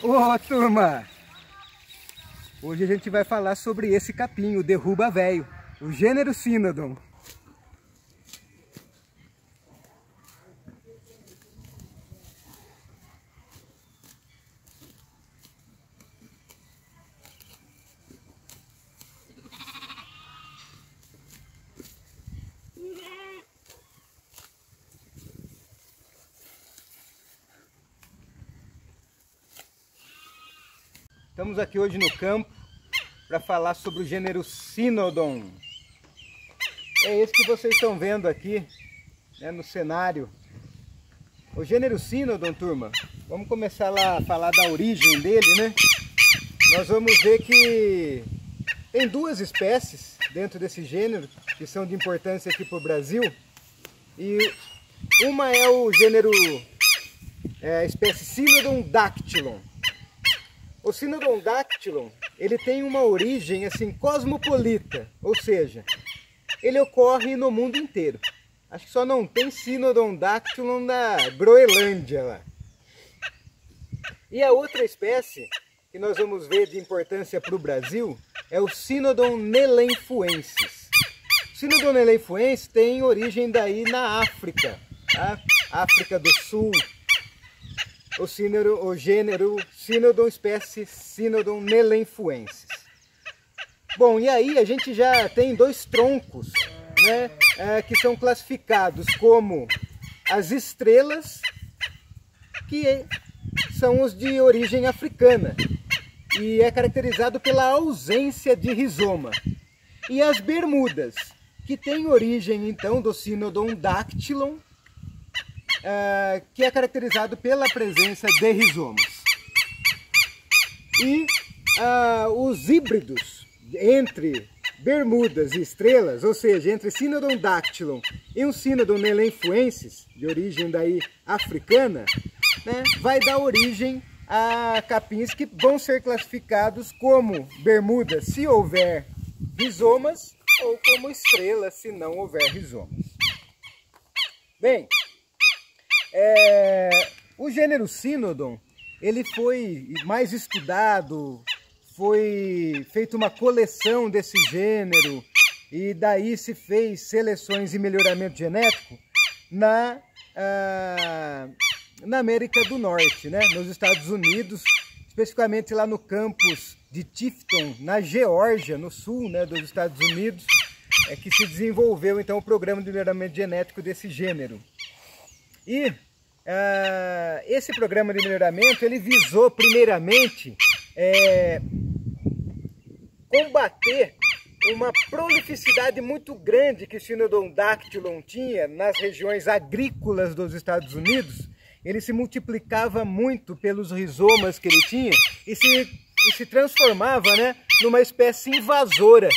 Ô, turma! Hoje a gente vai falar sobre esse capim, o derruba-véio, o gênero Cynodon. Estamos aqui hoje no campo para falar sobre o gênero Cynodon. É esse que vocês estão vendo aqui, né, no cenário. O gênero Cynodon, turma, vamos começar lá a falar da origem dele, né? Nós vamos ver que tem duas espécies dentro desse gênero que são de importância aqui para o Brasil. E uma é o gênero, a espécie Cynodon dactylon. O Cynodon dactylon, ele tem uma origem assim cosmopolita, ou seja, ele ocorre no mundo inteiro. Acho que só não tem Cynodon dactylon na Groenlândia lá. E a outra espécie que nós vamos ver de importância para o Brasil é o Cynodon nelenfuensis. O Cynodon nelenfuensis tem origem daí na África, tá? África do Sul. O gênero Cynodon, espécie Cynodon nelenfuensis. Bom, e aí a gente já tem dois troncos, né, que são classificados como as estrelas, que são os de origem africana, e é caracterizado pela ausência de rizoma. E as bermudas, que tem origem então do Cynodon dactylon, que é caracterizado pela presença de rizomas. E os híbridos entre bermudas e estrelas, ou seja, entre Cynodon dactylon e um Cynodon nelenfuensis, de origem daí africana, né, vai dar origem a capins que vão ser classificados como bermudas se houver rizomas ou como estrelas se não houver rizomas. Bem, o gênero Cynodon, ele foi mais estudado, foi feita uma coleção desse gênero e daí se fez seleções e melhoramento genético na América do Norte, né? Nos Estados Unidos, especificamente lá no campus de Tifton, na Geórgia, no sul, né, dos Estados Unidos, que se desenvolveu então o programa de melhoramento genético desse gênero. E esse programa de melhoramento, ele visou primeiramente combater uma prolificidade muito grande que o Cynodon dactylon tinha nas regiões agrícolas dos Estados Unidos. Ele se multiplicava muito pelos rizomas que ele tinha e se transformava, né, numa espécie invasora,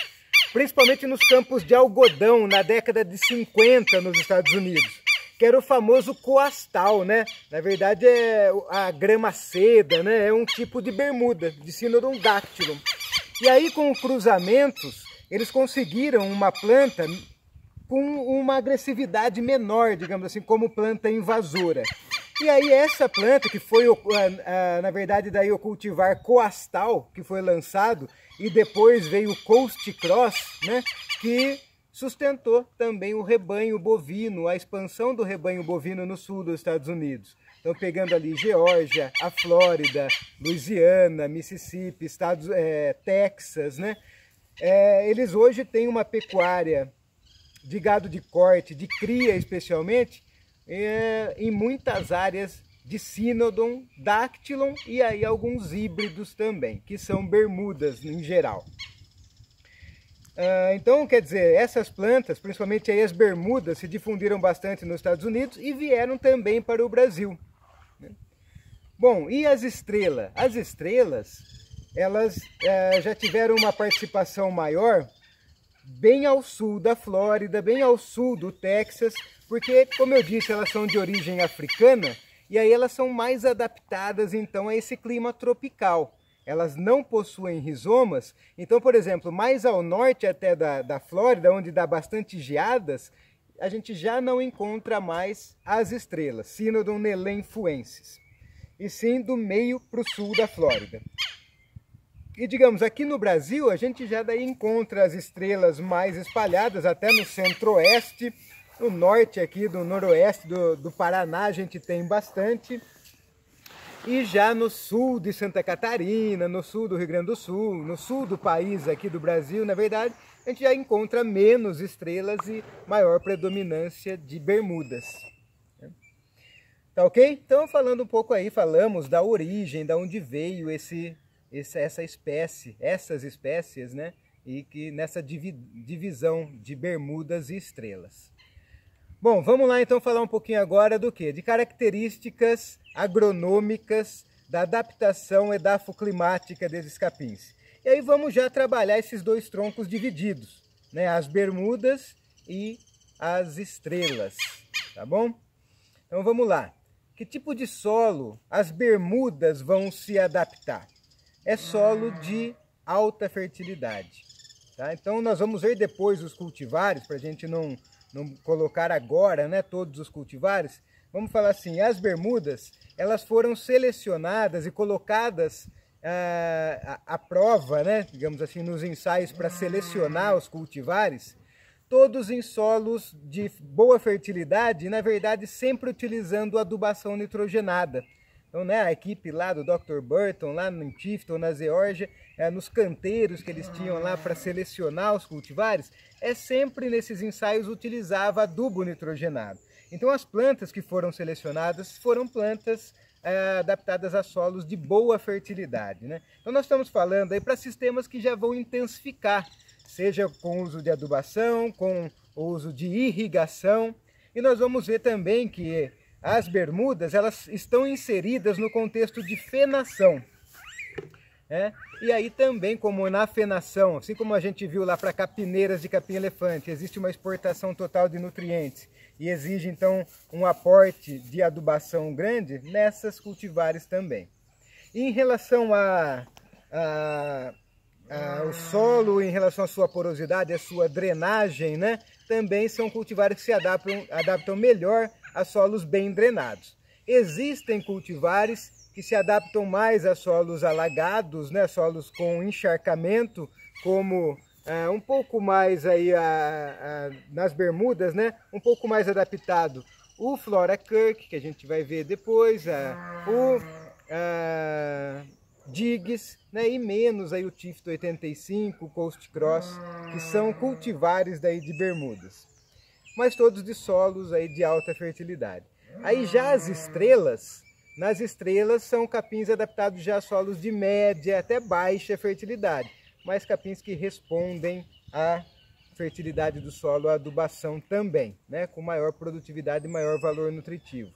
principalmente nos campos de algodão na década de 50 nos Estados Unidos, que era o famoso coastal, né? Na verdade é a grama seda, né? É um tipo de bermuda, de Cynodon dactylon. E aí com cruzamentos, eles conseguiram uma planta com uma agressividade menor, digamos assim, como planta invasora. E aí essa planta, que foi, na verdade, daí o cultivar coastal, que foi lançado, e depois veio o Coast Cross, né? Que sustentou também o rebanho bovino, a expansão do rebanho bovino no sul dos Estados Unidos. Então, pegando ali Geórgia, a Flórida, Louisiana, Mississippi, Texas, né? Eles hoje têm uma pecuária de gado de corte, de cria especialmente, em muitas áreas de Cynodon dactylon e aí alguns híbridos também, que são bermudas em geral. Então, quer dizer, essas plantas, principalmente aí as bermudas, se difundiram bastante nos Estados Unidos e vieram também para o Brasil, né? Bom, e as estrelas? As estrelas, elas já tiveram uma participação maior bem ao sul da Flórida, bem ao sul do Texas, porque, como eu disse, elas são de origem africana e aí elas são mais adaptadas então a esse clima tropical. Elas não possuem rizomas, então, por exemplo, mais ao norte até da Flórida, onde dá bastante geadas, a gente já não encontra mais as estrelas, Cynodon nelenfuensis. e sim do meio para o sul da Flórida. E digamos, aqui no Brasil a gente já daí encontra as estrelas mais espalhadas, até no centro-oeste, no norte aqui, do noroeste do Paraná a gente tem bastante. E já no sul de Santa Catarina, no sul do Rio Grande do Sul, no sul do país aqui do Brasil, na verdade, a gente já encontra menos estrelas e maior predominância de Bermudas. Tá ok? Então falando um pouco aí, falamos da origem, da onde veio essas espécies, né? E que nessa divisão de Bermudas e estrelas. Bom, vamos lá então falar um pouquinho agora do quê? De características agronômicas da adaptação edafoclimática desses capins. E aí vamos já trabalhar esses dois troncos divididos, né? As Bermudas e as estrelas, tá bom? Então vamos lá. Que tipo de solo as Bermudas vão se adaptar? É solo de alta fertilidade, tá? Então nós vamos ver depois os cultivares, para a gente não colocar agora, né, todos os cultivares. Vamos falar assim, as Bermudas, elas foram selecionadas e colocadas à prova, né, digamos assim, nos ensaios para selecionar os cultivares, todos em solos de boa fertilidade e, na verdade, sempre utilizando adubação nitrogenada. Então, né, a equipe lá do Dr. Burton, lá no Tifton, na Geórgia, nos canteiros que eles tinham lá para selecionar os cultivares, sempre nesses ensaios utilizava adubo nitrogenado. Então, as plantas que foram selecionadas foram plantas adaptadas a solos de boa fertilidade, né? Então, nós estamos falando aí para sistemas que já vão intensificar, seja com uso de adubação, com o uso de irrigação, e nós vamos ver também que as Bermudas, elas estão inseridas no contexto de fenação. E aí também, como na fenação, assim como a gente viu lá para capineiras de capim-elefante, existe uma exportação total de nutrientes e exige então um aporte de adubação grande, nessas cultivares também. E em relação ao solo, em relação à sua porosidade, à sua drenagem, né, também são cultivares que se adaptam melhor a solos bem drenados. Existem cultivares que se adaptam mais a solos alagados, né, solos com encharcamento, como um pouco mais aí nas Bermudas, né, um pouco mais adaptado o Flora Kirk, que a gente vai ver depois, o Diggs, né, e menos aí o Tifton 85, o Coast Cross, que são cultivares daí de Bermudas, mas todos de solos aí de alta fertilidade. Aí já as estrelas, nas estrelas são capins adaptados já a solos de média até baixa fertilidade, mas capins que respondem à fertilidade do solo, à adubação também, né, com maior produtividade e maior valor nutritivo.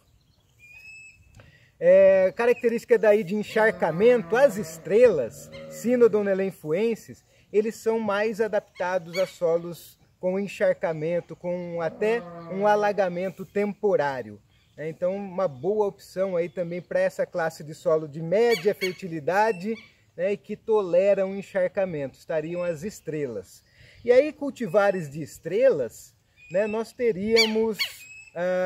Característica daí de encharcamento, as estrelas, Cynodon-elenfuensis, eles são mais adaptados a solos com encharcamento, com até um alagamento temporário. Então, uma boa opção aí também para essa classe de solo de média fertilidade, né, e que toleram encharcamento, estariam as estrelas. E aí, cultivares de estrelas, né, nós teríamos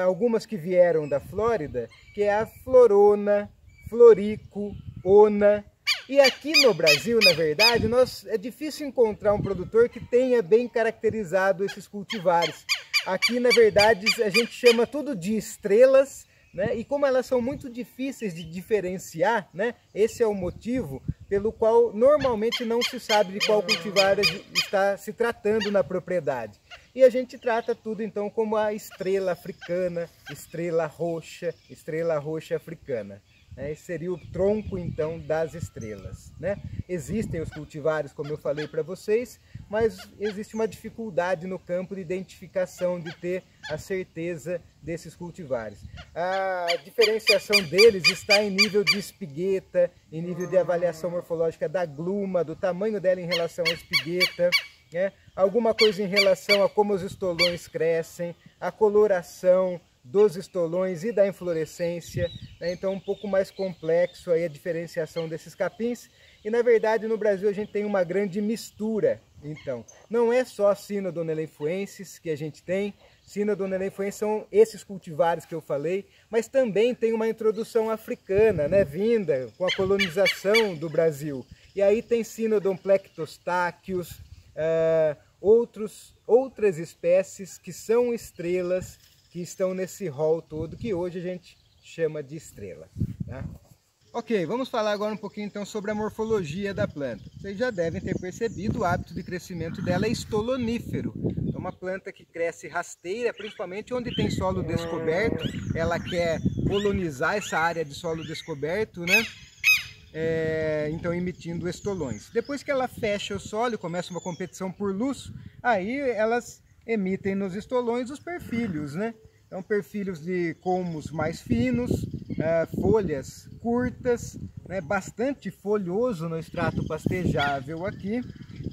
algumas que vieram da Flórida, que é a Florona, Florico, Ona. E aqui no Brasil, na verdade, é difícil encontrar um produtor que tenha bem caracterizado esses cultivares. Aqui, na verdade, a gente chama tudo de estrelas, né? E como elas são muito difíceis de diferenciar, né? Esse é o motivo pelo qual normalmente não se sabe de qual cultivar está se tratando na propriedade. E a gente trata tudo então como a estrela africana, estrela roxa africana. Esse seria o tronco então das estrelas, né? Existem os cultivares, como eu falei para vocês, mas existe uma dificuldade no campo de identificação, de ter a certeza desses cultivares. A diferenciação deles está em nível de espigueta, em nível de avaliação morfológica da gluma, do tamanho dela em relação à espigueta, né? Alguma coisa em relação a como os estolões crescem, a coloração dos estolões e da inflorescência, né? Então um pouco mais complexo aí a diferenciação desses capins. E na verdade no Brasil a gente tem uma grande mistura Então, não é só Cynodon elenfuensis que a gente tem. Cynodon elenfuensis são esses cultivares que eu falei, mas também tem uma introdução africana, né, vinda com a colonização do Brasil. E aí tem Cynodon plectostachys, outras espécies que são estrelas, que estão nesse rol todo, que hoje a gente chama de estrela. Tá? Ok, vamos falar agora um pouquinho então sobre a morfologia da planta. Vocês já devem ter percebido, o hábito de crescimento dela é estolonífero. É uma planta que cresce rasteira, principalmente onde tem solo descoberto. Ela quer colonizar essa área de solo descoberto, né? Então emitindo estolões. Depois que ela fecha o solo e começa uma competição por luz, aí elas emitem nos estolões os perfílios, né? Então perfílios de colmos mais finos, folhas curtas, né? Bastante folhoso no extrato pastejável aqui.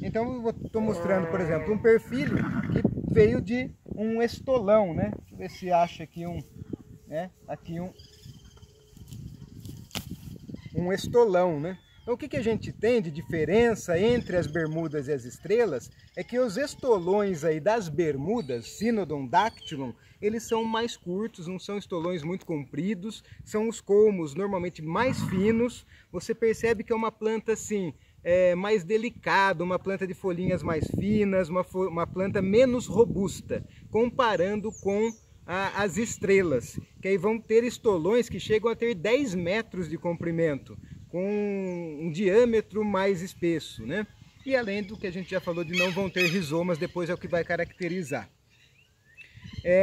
Então eu estou mostrando, por exemplo, um perfílio que veio de um estolão, né? Deixa eu ver se acha aqui um estolão, né? Então o que a gente tem de diferença entre as bermudas e as estrelas é que os estolões aí das bermudas, Cynodon dactylon, eles são mais curtos, não são estolões muito compridos, são os colmos normalmente mais finos. Você percebe que é uma planta assim, mais delicada, uma planta de folhinhas mais finas, uma planta menos robusta, comparando com as estrelas, que aí vão ter estolões que chegam a ter 10 metros de comprimento, com um diâmetro mais espesso, né? E além do que a gente já falou de não vão ter rizomas, depois é o que vai caracterizar.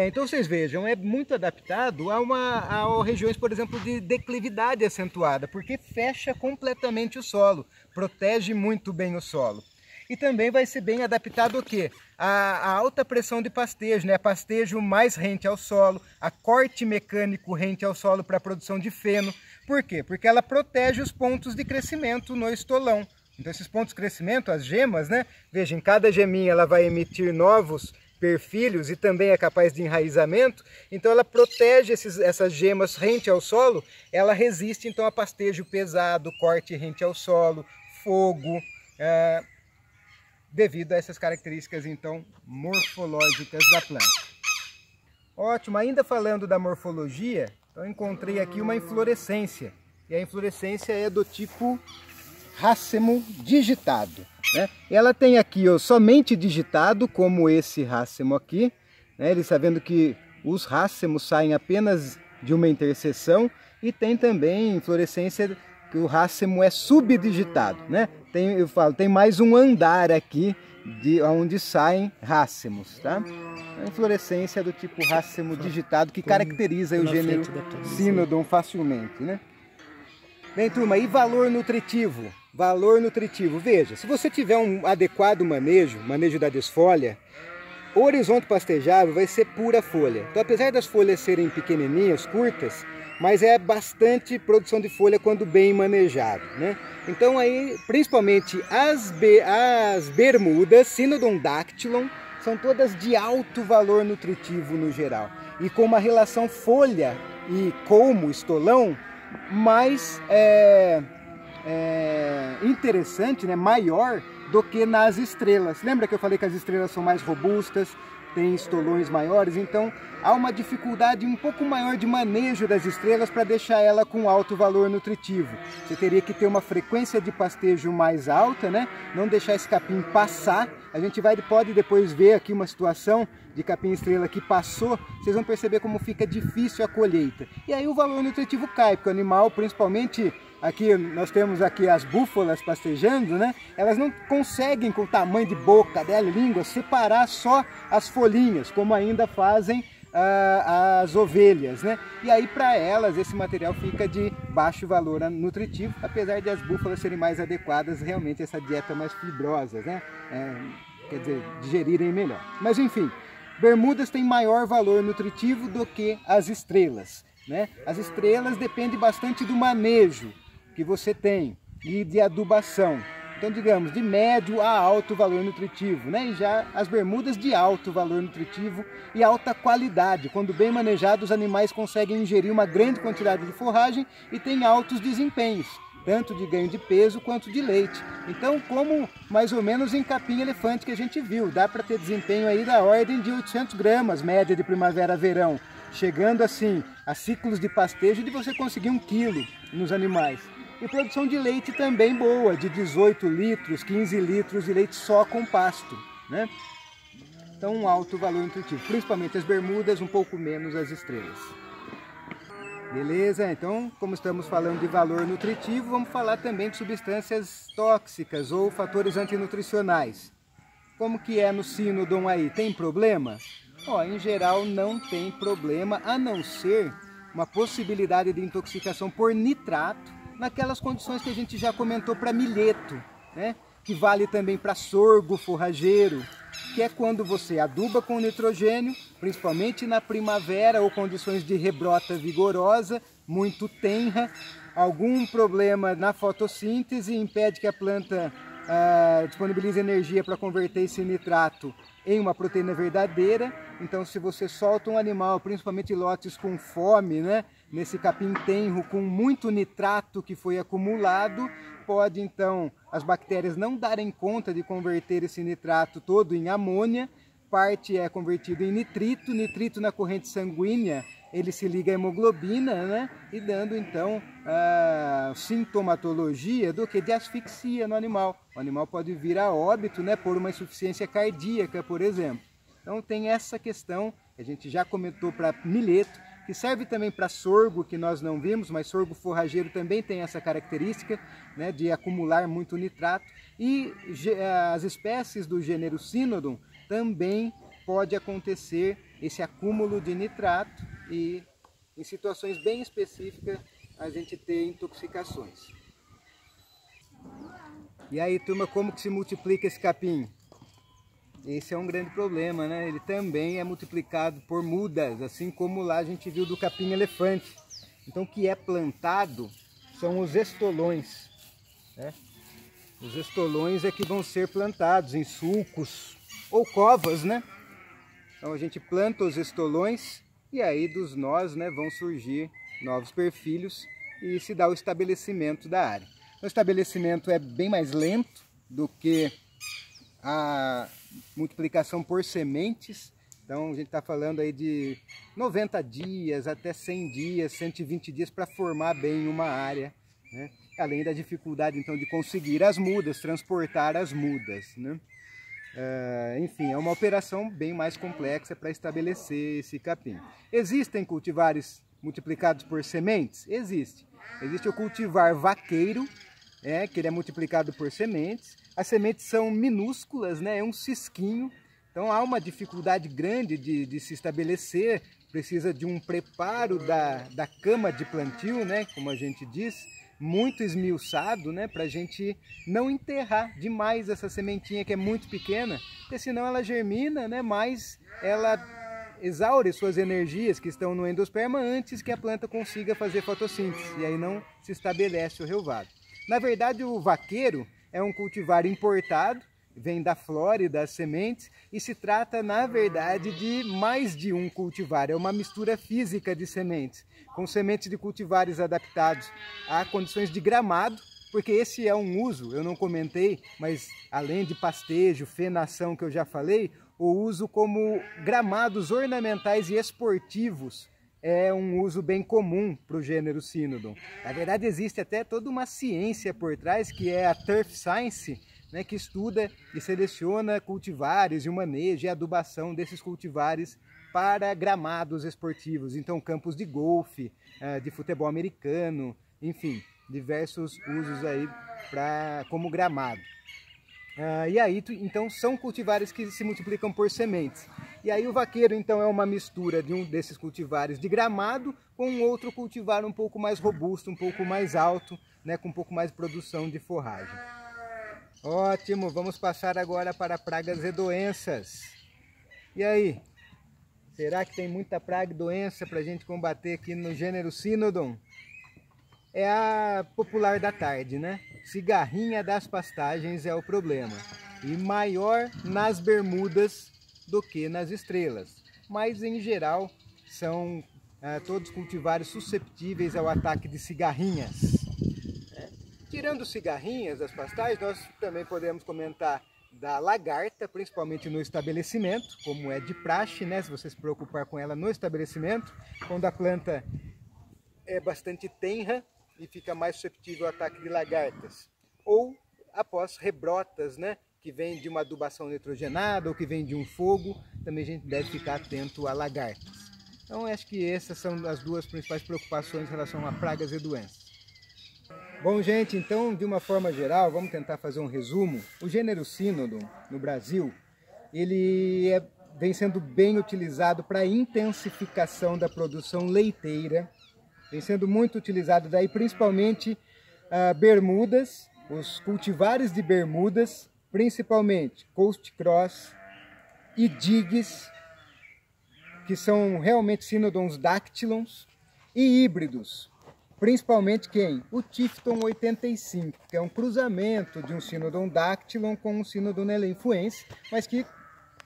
Então vocês vejam, é muito adaptado a regiões, por exemplo, de declividade acentuada, porque fecha completamente o solo, protege muito bem o solo. E também vai ser bem adaptado o quê? A alta pressão de pastejo, né? Pastejo mais rente ao solo, a corte mecânico rente ao solo para a produção de feno. Por quê? Porque ela protege os pontos de crescimento no estolão. Então esses pontos de crescimento, as gemas, né? Veja, em cada geminha ela vai emitir novos perfílios e também é capaz de enraizamento. Então ela protege essas gemas rente ao solo, ela resiste então a pastejo pesado, corte rente ao solo, fogo, devido a essas características então morfológicas da planta. Ótimo, ainda falando da morfologia, então encontrei aqui uma inflorescência, e a inflorescência é do tipo rácemo digitado, né? Ela tem aqui somente digitado, como esse rácemo aqui, né? Ele está vendo que os rácemos saem apenas de uma interseção, e tem também inflorescência que o rácemo é subdigitado, né? Tem mais um andar aqui onde saem rácemos, tá? A inflorescência é do tipo rácemo digitado, que caracteriza o gênero Cynodon facilmente, né? Bem, turma, e valor nutritivo? Valor nutritivo, veja, se você tiver um adequado manejo da desfolha, o horizonte pastejável vai ser pura folha. Então, apesar das folhas serem pequenininhas, curtas, mas é bastante produção de folha quando bem manejado, né? Então aí, principalmente as bermudas, Cynodon dactylon, são todas de alto valor nutritivo no geral. E com uma relação folha e colmo, estolão, mais interessante, né? Maior do que nas estrelas. Lembra que eu falei que as estrelas são mais robustas, tem estolões maiores, então há uma dificuldade um pouco maior de manejo das estrelas para deixar ela com alto valor nutritivo. Você teria que ter uma frequência de pastejo mais alta, né? Não deixar esse capim passar. A gente pode depois ver aqui uma situação de capim estrela que passou, vocês vão perceber como fica difícil a colheita. E aí o valor nutritivo cai, porque o animal, principalmente aqui, nós temos aqui as búfalas pastejando, né? Elas não conseguem, com o tamanho de boca dela e língua, separar só as folhinhas, como ainda fazem as ovelhas, né? E aí para elas esse material fica de baixo valor nutritivo, apesar de as búfalas serem mais adequadas realmente a essa dieta mais fibrosa, né? Quer dizer, digerirem melhor. Mas enfim, bermudas têm maior valor nutritivo do que as estrelas, né? As estrelas dependem bastante do manejo que você tem e de adubação. Então, digamos, de médio a alto valor nutritivo, né? E já as bermudas de alto valor nutritivo e alta qualidade. Quando bem manejados, os animais conseguem ingerir uma grande quantidade de forragem e têm altos desempenhos. tanto de ganho de peso quanto de leite. Então, como mais ou menos em capim-elefante que a gente viu, dá para ter desempenho aí da ordem de 800 gramas, média de primavera-verão, chegando assim a ciclos de pastejo de você conseguir 1 quilo nos animais. E produção de leite também boa, de 18 litros, 15 litros de leite só com pasto, né? Então, um alto valor nutritivo, principalmente as bermudas, um pouco menos as estrelas. Beleza? Então, como estamos falando de valor nutritivo, vamos falar também de substâncias tóxicas ou fatores antinutricionais. Como que é no Cynodon aí? Tem problema? Ó, em geral não tem problema, a não ser uma possibilidade de intoxicação por nitrato, naquelas condições que a gente já comentou para milheto, né? Que vale também para sorgo forrageiro, que é quando você aduba com nitrogênio, principalmente na primavera ou condições de rebrota vigorosa, muito tenra, algum problema na fotossíntese impede que a planta disponibilize energia para converter esse nitrato em uma proteína verdadeira. Então, se você solta um animal, principalmente lotes com fome, né, nesse capim tenro com muito nitrato que foi acumulado, pode então as bactérias não darem conta de converter esse nitrato todo em amônia, parte é convertido em nitrito, nitrito na corrente sanguínea, ele se liga à hemoglobina, né, e dando então sintomatologia do que de asfixia no animal. O animal pode vir a óbito, né, por uma insuficiência cardíaca, por exemplo. Então tem essa questão, que a gente já comentou para milheto, que serve também para sorgo, que nós não vimos, mas sorgo forrageiro também tem essa característica, né, de acumular muito nitrato. E as espécies do gênero Cynodon também pode acontecer esse acúmulo de nitrato e em situações bem específicas a gente ter intoxicações. E aí, turma, como que se multiplica esse capim? Esse é um grande problema, né? Ele também é multiplicado por mudas, assim como lá a gente viu do capim-elefante. Então, o que é plantado são os estolões, né? Os estolões é que vão ser plantados em sulcos ou covas, né? Então, a gente planta os estolões e aí dos nós, né, vão surgir novos perfilhos e se dá o estabelecimento da área. O estabelecimento é bem mais lento do que a multiplicação por sementes. Então a gente está falando aí de 90 dias até 100 dias, 120 dias para formar bem uma área, né? Além da dificuldade então de conseguir as mudas, transportar as mudas, né? Enfim, é uma operação bem mais complexa para estabelecer esse capim. Existem cultivares multiplicados por sementes? Existe. Existe o cultivar vaqueiro, que ele é multiplicado por sementes. As sementes são minúsculas, né? É um cisquinho. Então há uma dificuldade grande de se estabelecer. Precisa de um preparo da cama de plantio, né? Como a gente diz, muito esmiuçado, né? Para a gente não enterrar demais essa sementinha que é muito pequena, porque senão ela germina, né? Mas ela exaure suas energias que estão no endosperma antes que a planta consiga fazer fotossíntese, e aí não se estabelece o relvado. Na verdade, o vaqueiro é um cultivar importado, vem da Flórida as sementes, e se trata, na verdade, de mais de um cultivar. É uma mistura física de sementes, com sementes de cultivares adaptados a condições de gramado, porque esse é um uso, eu não comentei, mas além de pastejo, fenação que eu já falei, o uso como gramados ornamentais e esportivos é um uso bem comum para o gênero Cynodon. Na verdade, existe até toda uma ciência por trás, que é a Turf Science, né, que estuda e seleciona cultivares e o manejo e a adubação desses cultivares para gramados esportivos. Então, campos de golfe, de futebol americano, enfim, diversos usos aí como gramado. E aí, então, são cultivares que se multiplicam por sementes. E aí o vaqueiro, então, é uma mistura de um desses cultivares de gramado com um outro cultivar um pouco mais robusto, um pouco mais alto, né, com um pouco mais de produção de forragem. Ótimo, vamos passar agora para pragas e doenças. E aí, será que tem muita praga e doença para a gente combater aqui no gênero Cynodon? É a popular da tarde, né? Cigarrinha das pastagens é o problema. E maior nas bermudas do que nas estrelas. Mas em geral são todos cultivares susceptíveis ao ataque de cigarrinhas. Tirando cigarrinhas das pastagens, nós também podemos comentar da lagarta, principalmente no estabelecimento, como é de praxe, né? Se você se preocupar com ela no estabelecimento, quando a planta é bastante tenra e fica mais susceptível ao ataque de lagartas. Ou após rebrotas, né? Que vem de uma adubação nitrogenada ou que vem de um fogo, também a gente deve ficar atento a lagartas. Então acho que essas são as duas principais preocupações em relação a pragas e doenças. Bom, gente, então de uma forma geral, vamos tentar fazer um resumo. O gênero Cynodon no Brasil, ele vem sendo bem utilizado para a intensificação da produção leiteira, vem sendo muito utilizado daí principalmente bermudas, os cultivares de bermudas, principalmente Coast Cross e Digs, que são realmente Cynodons dactylons, e híbridos, principalmente quem? O Tifton 85, que é um cruzamento de um Cynodon dactylon com um Cynodon elenfuense, mas que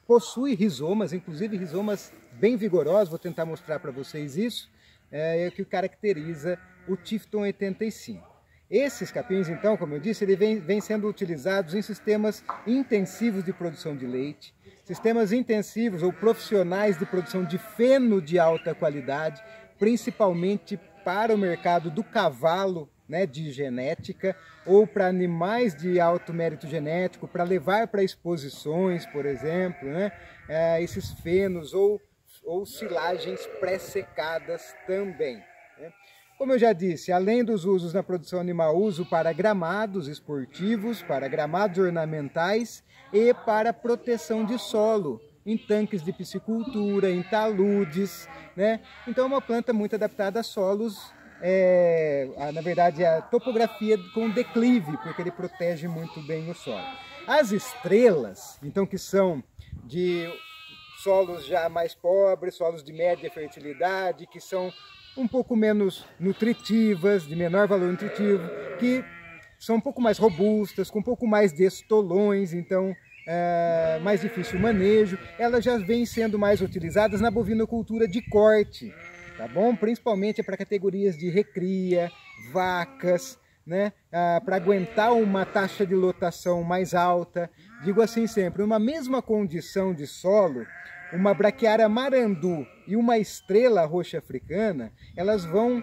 possui rizomas, inclusive rizomas bem vigorosos, vou tentar mostrar para vocês isso, é o que caracteriza o Tifton 85. Esses capins, então, como eu disse, ele vem sendo utilizados em sistemas intensivos de produção de leite, sistemas intensivos ou profissionais de produção de feno de alta qualidade, principalmente para o mercado do cavalo, né, de genética, ou para animais de alto mérito genético, para levar para exposições, por exemplo, né, esses fenos ou silagens pré-secadas também, né. Como eu já disse, além dos usos na produção animal, uso para gramados esportivos, para gramados ornamentais e para proteção de solo, em tanques de piscicultura, em taludes, né? Então é uma planta muito adaptada a solos, na verdade a topografia com declive, porque ele protege muito bem o solo. As estrelas, então, que são de solos já mais pobres, solos de média fertilidade, que são um pouco menos nutritivas, de menor valor nutritivo, que são um pouco mais robustas, com um pouco mais de estolões, então mais difícil o manejo, elas já vêm sendo mais utilizadas na bovinocultura de corte, tá bom? Principalmente para categorias de recria, vacas, né? Para aguentar uma taxa de lotação mais alta. Digo assim sempre, uma mesma condição de solo, uma braquiária marandu e uma estrela roxa africana, elas vão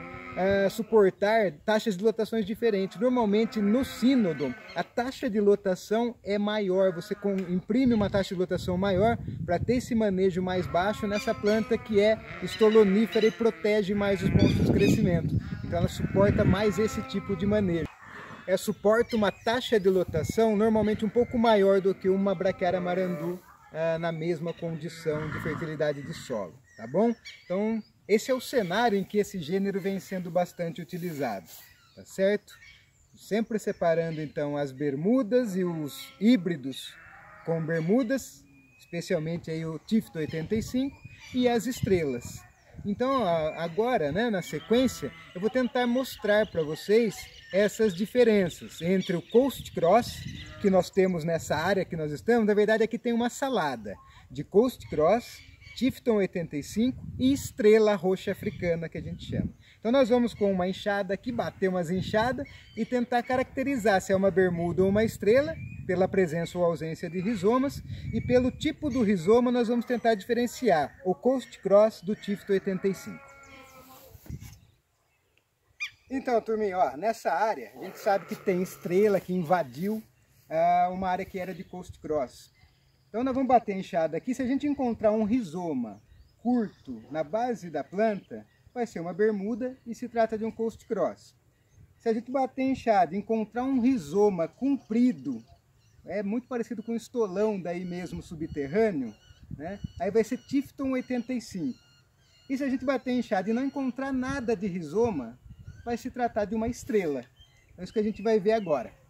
suportar taxas de lotações diferentes. Normalmente no Cynodon a taxa de lotação é maior, você imprime uma taxa de lotação maior para ter esse manejo mais baixo nessa planta que é estolonífera e protege mais os pontos de crescimento. Então ela suporta mais esse tipo de manejo. Suporta uma taxa de lotação normalmente um pouco maior do que uma braquiária marandu na mesma condição de fertilidade de solo, tá bom? Então, esse é o cenário em que esse gênero vem sendo bastante utilizado, tá certo? Sempre separando, então, as bermudas e os híbridos com bermudas, especialmente aí o Tifton 85, e as estrelas. Então, agora, né, na sequência, eu vou tentar mostrar para vocês essas diferenças entre o Coast Cross, que nós temos nessa área que nós estamos. Na verdade, aqui tem uma salada de Coast Cross, Tifton 85 e estrela roxa africana, que a gente chama. Então nós vamos com uma enxada aqui, bater umas enxadas e tentar caracterizar se é uma bermuda ou uma estrela, pela presença ou ausência de rizomas, e pelo tipo do rizoma nós vamos tentar diferenciar o Coast Cross do Tifton 85. Então, turminha, ó, nessa área a gente sabe que tem estrela que invadiu uma área que era de Coast Cross. Então nós vamos bater a enxada aqui. Se a gente encontrar um rizoma curto na base da planta, vai ser uma bermuda e se trata de um Coast Cross. Se a gente bater a enxada e encontrar um rizoma comprido, muito parecido com um estolão daí mesmo subterrâneo, né? Aí vai ser Tifton 85. E se a gente bater a enxada e não encontrar nada de rizoma, vai se tratar de uma estrela. É isso que a gente vai ver agora.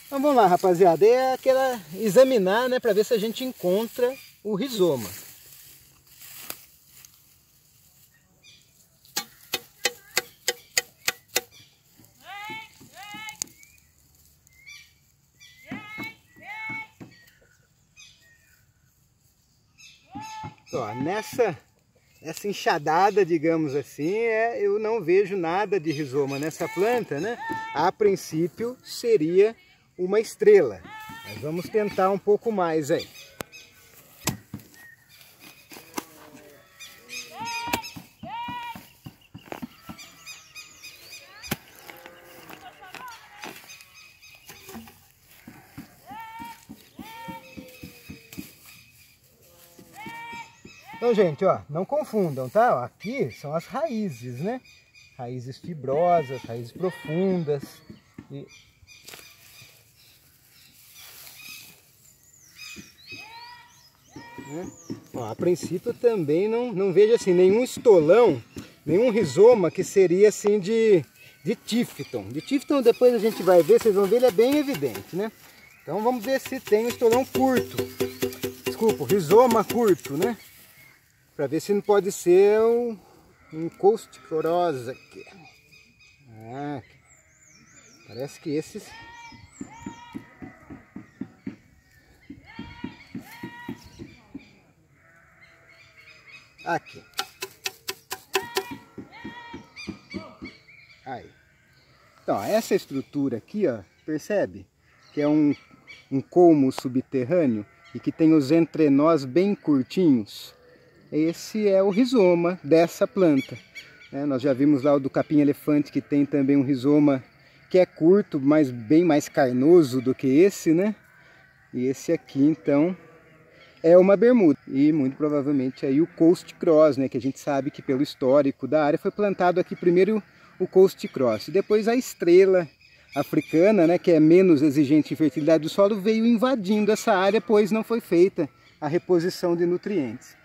Então vamos lá, rapaziada, é aquela examinar, né, para ver se a gente encontra o rizoma. Ó, essa enxadada, digamos assim, eu não vejo nada de rizoma nessa planta, né? A princípio seria uma estrela. Mas vamos tentar um pouco mais aí. Então, gente, ó, não confundam, tá? Ó, aqui são as raízes, né? Raízes fibrosas, raízes profundas. E... Ó, a princípio também não vejo assim nenhum estolão, nenhum rizoma que seria assim de Tifton. De Tifton depois a gente vai ver, vocês vão ver, ele é bem evidente, né? Então vamos ver se tem um estolão curto. Desculpa, rizoma curto, né? Para ver se não pode ser um Coast Cross aqui. Ah, parece que esses... Aqui. Aí. Então, essa estrutura aqui, ó, percebe? Que é um colmo subterrâneo e que tem os entrenós bem curtinhos. Esse é o rizoma dessa planta. Nós já vimos lá o do capim-elefante, que tem também um rizoma que é curto, mas bem mais carnoso do que esse, né? E esse aqui, então, é uma bermuda. E muito provavelmente aí o Coast Cross, né? Que a gente sabe que pelo histórico da área foi plantado aqui primeiro o Coast Cross. E depois a estrela africana, né? Que é menos exigente em fertilidade do solo, veio invadindo essa área, pois não foi feita a reposição de nutrientes.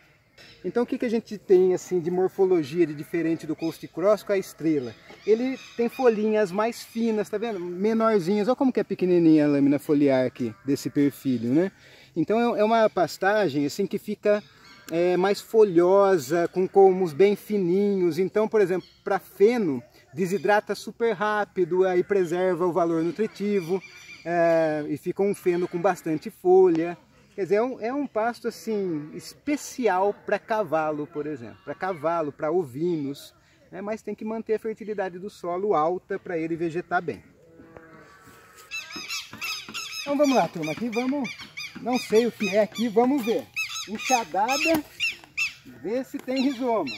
Então o que a gente tem assim de morfologia de diferente do Coast Cross com a estrela? Ele tem folhinhas mais finas, tá vendo? Menorzinhas, olha como que é pequenininha a lâmina foliar aqui desse perfilho, né? Então é uma pastagem assim que fica mais folhosa, com colmos bem fininhos. Então, por exemplo, para feno, desidrata super rápido, aí preserva o valor nutritivo e fica um feno com bastante folha. Quer dizer, é um pasto assim especial para cavalo, por exemplo, para cavalo, para ovinos, né? Mas tem que manter a fertilidade do solo alta para ele vegetar bem. Então vamos lá, turma, aqui vamos, não sei o que é aqui, vamos ver. Enxadada, ver se tem rizoma.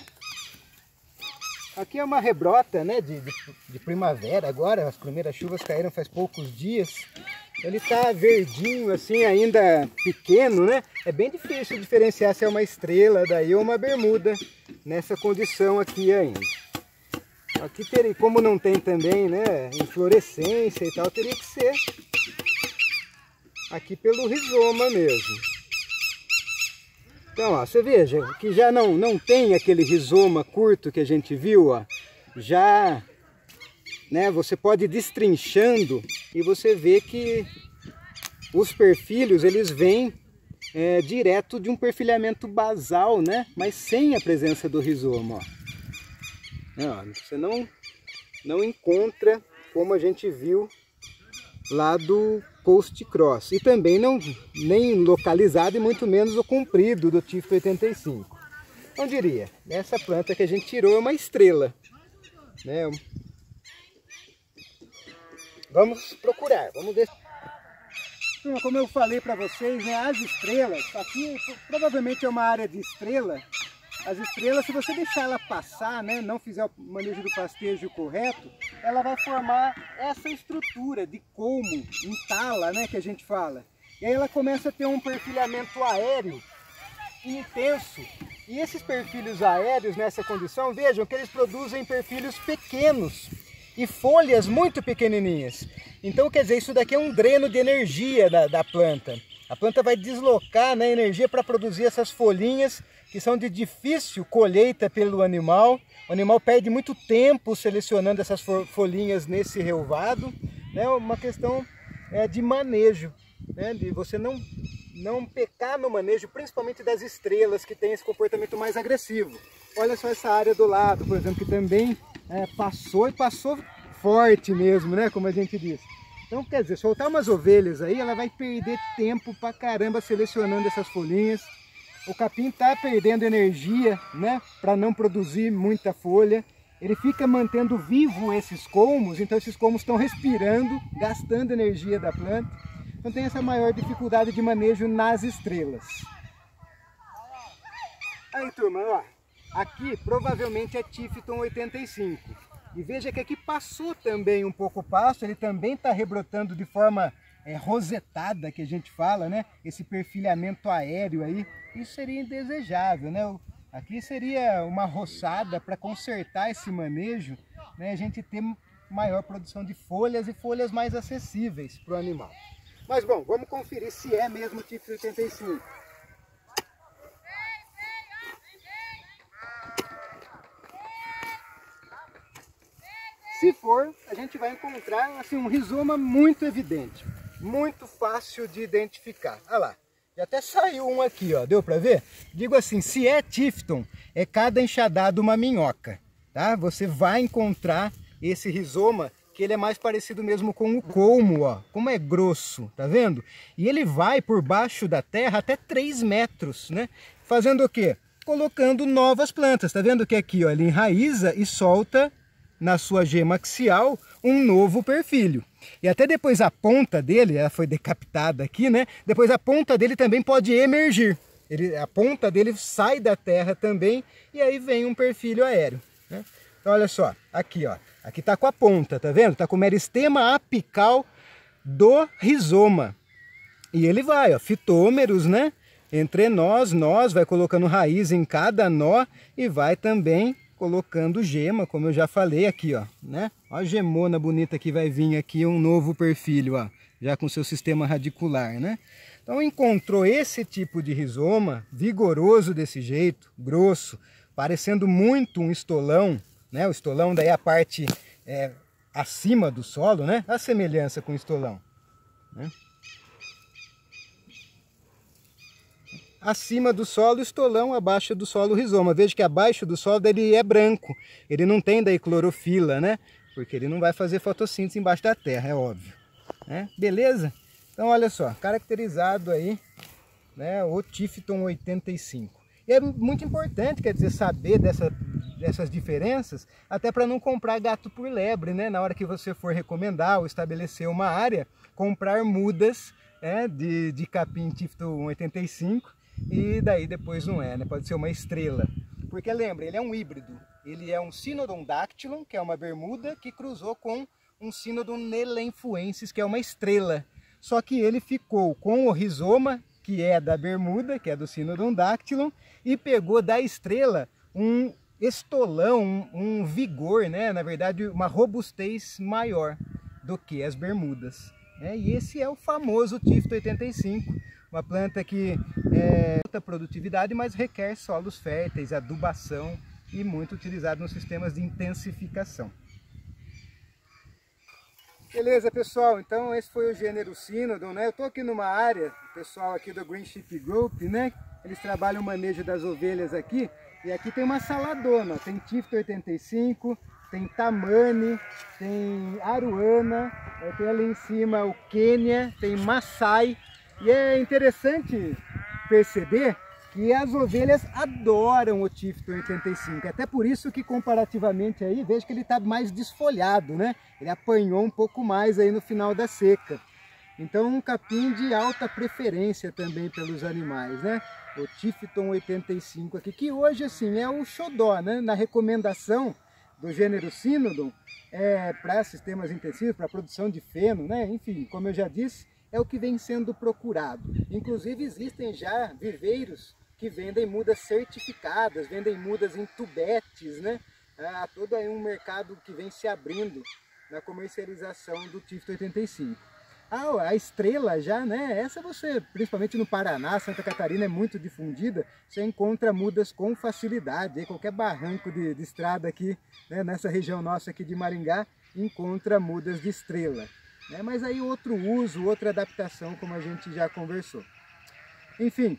Aqui é uma rebrota, né, de primavera agora, as primeiras chuvas caíram faz poucos dias. Ele está verdinho, assim, ainda pequeno, né? É bem difícil diferenciar se é uma estrela daí ou uma bermuda nessa condição aqui ainda. Aqui teria, como não tem também, né, inflorescência e tal, teria que ser aqui pelo rizoma mesmo. Então, ó, você veja que já não tem aquele rizoma curto que a gente viu, ó. Já, né, você pode ir destrinchando e você vê que os perfilhos, eles vêm direto de um perfilhamento basal, né, mas sem a presença do rizoma, ó. Você não encontra como a gente viu lá do Coast Cross. E também nem localizado e muito menos o comprido do Tifton 85. Não diria, essa planta que a gente tirou é uma estrela, né? Vamos procurar, vamos ver. Como eu falei para vocês, né, as estrelas, aqui provavelmente é uma área de estrela. As estrelas, se você deixar ela passar, né, não fizer o manejo do pastejo correto, ela vai formar essa estrutura de colmo, em tala, né, que a gente fala. E aí ela começa a ter um perfilhamento aéreo intenso. E esses perfilhos aéreos nessa condição, vejam que eles produzem perfilhos pequenos e folhas muito pequenininhas. Então, quer dizer, isso daqui é um dreno de energia da planta. A planta vai deslocar, né, energia para produzir essas folhinhas que são de difícil colheita pelo animal. O animal perde muito tempo selecionando essas folhinhas nesse relvado. É uma questão de manejo, né, de você não pecar no manejo, principalmente das estrelas, que tem esse comportamento mais agressivo. Olha só essa área do lado, por exemplo, que também passou forte mesmo, né, como a gente disse. Então, quer dizer, soltar umas ovelhas aí, ela vai perder tempo pra caramba selecionando essas folhinhas. o capim está perdendo energia, né, para não produzir muita folha. Ele fica mantendo vivo esses colmos, então esses colmos estão respirando, gastando energia da planta. Então tem essa maior dificuldade de manejo nas estrelas. Aí, turma, ó, aqui provavelmente é Tifton 85. E veja que aqui passou também um pouco o pasto, ele também está rebrotando de forma rosetada, que a gente fala, né? Esse perfilhamento aéreo aí, isso seria indesejável, né? Aqui seria uma roçada para consertar esse manejo, né? A gente ter maior produção de folhas e folhas mais acessíveis para o animal. Mas bom, vamos conferir se é mesmo Tifton 85. Se for, a gente vai encontrar assim, um rizoma muito evidente, muito fácil de identificar. Olha lá, já até saiu um aqui, ó, deu para ver? Digo assim, se é Tifton, é cada enxadado uma minhoca, tá? Você vai encontrar esse rizoma, que ele é mais parecido mesmo com o colmo, ó, como é grosso, tá vendo? E ele vai por baixo da terra até 3 metros, né? Fazendo o quê? Colocando novas plantas, tá vendo que aqui, ó, ele enraiza e solta na sua gema axial um novo perfilho. E até depois a ponta dele, ela foi decapitada aqui, né? Depois a ponta dele também pode emergir. A ponta dele sai da terra também e aí vem um perfilho aéreo, né? Então olha só, aqui ó, aqui tá com a ponta, tá vendo? Tá com o meristema apical do rizoma. E ele vai, ó, fitômeros, né? Entre nós, vai colocando raiz em cada nó e vai também colocando gema, como eu já falei aqui, ó, né? Ó a gemona bonita que vai vir aqui, um novo perfilho, ó, já com seu sistema radicular, né? Então encontrou esse tipo de rizoma, vigoroso desse jeito, grosso, parecendo muito um estolão, né? O estolão daí é a parte acima do solo, né? A semelhança com o estolão, né? Acima do solo, estolão, abaixo do solo, rizoma. Veja que abaixo do solo ele é branco, ele não tem daí clorofila, né? Porque ele não vai fazer fotossíntese embaixo da terra, é óbvio, né? Beleza? Então olha só, caracterizado aí, né, o Tifton 85. E é muito importante, quer dizer, saber dessas diferenças, até para não comprar gato por lebre, né? Na hora que você for recomendar ou estabelecer uma área, comprar mudas de capim Tifton 85, e daí depois não é, né? Pode ser uma estrela. Porque lembra, ele é um híbrido. Ele é um Cynodon dactylon, que é uma bermuda, que cruzou com um Cynodon nelenfuensis, que é uma estrela. Só que ele ficou com o rizoma, que é da bermuda, que é do Cynodon dactylon, e pegou da estrela um estolão, um vigor, né? Na verdade, uma robustez maior do que as bermudas. E esse é o famoso Tifton 85, uma planta que alta produtividade, mas requer solos férteis, adubação e muito utilizado nos sistemas de intensificação. Beleza, pessoal, então esse foi o gênero Cynodon, né? Eu estou aqui numa área, o pessoal aqui do Green Sheep Group, né? Eles trabalham o manejo das ovelhas aqui, e aqui tem uma saladona, tem Tifton 85, tem Tamani, tem Aruana, tem ali em cima o Quênia, tem Maasai. E é interessante perceber que as ovelhas adoram o Tifton 85. Até por isso que comparativamente aí, vejo que ele está mais desfolhado, né? Ele apanhou um pouco mais aí no final da seca. Então um capim de alta preferência também pelos animais, né? O Tifton 85 aqui, que hoje assim é o xodó, né? Na recomendação do gênero Cynodon, para sistemas intensivos, para produção de feno, né? Enfim, como eu já disse, é o que vem sendo procurado. Inclusive existem já viveiros que vendem mudas certificadas, vendem mudas em tubetes, né? Há todo aí um mercado que vem se abrindo na comercialização do Tifton 85. A estrela já, né? Essa você, principalmente no Paraná, Santa Catarina, é muito difundida. Você encontra mudas com facilidade. Aí qualquer barranco de estrada aqui, né? Nessa região nossa aqui de Maringá, encontra mudas de estrela, né? Mas aí outro uso, outra adaptação, como a gente já conversou. Enfim,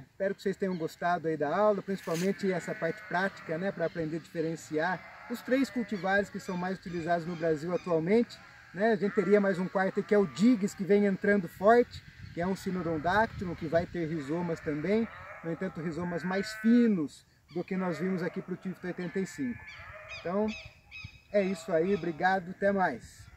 espero que vocês tenham gostado aí da aula, principalmente essa parte prática, né? Para aprender a diferenciar os 3 cultivares que são mais utilizados no Brasil atualmente. Né? A gente teria mais um quarto que é o Diggs, que vem entrando forte, que é um Cynodondáctylon, que vai ter rizomas também, no entanto rizomas mais finos do que nós vimos aqui para o Tifto 85. Então, é isso aí, obrigado, até mais!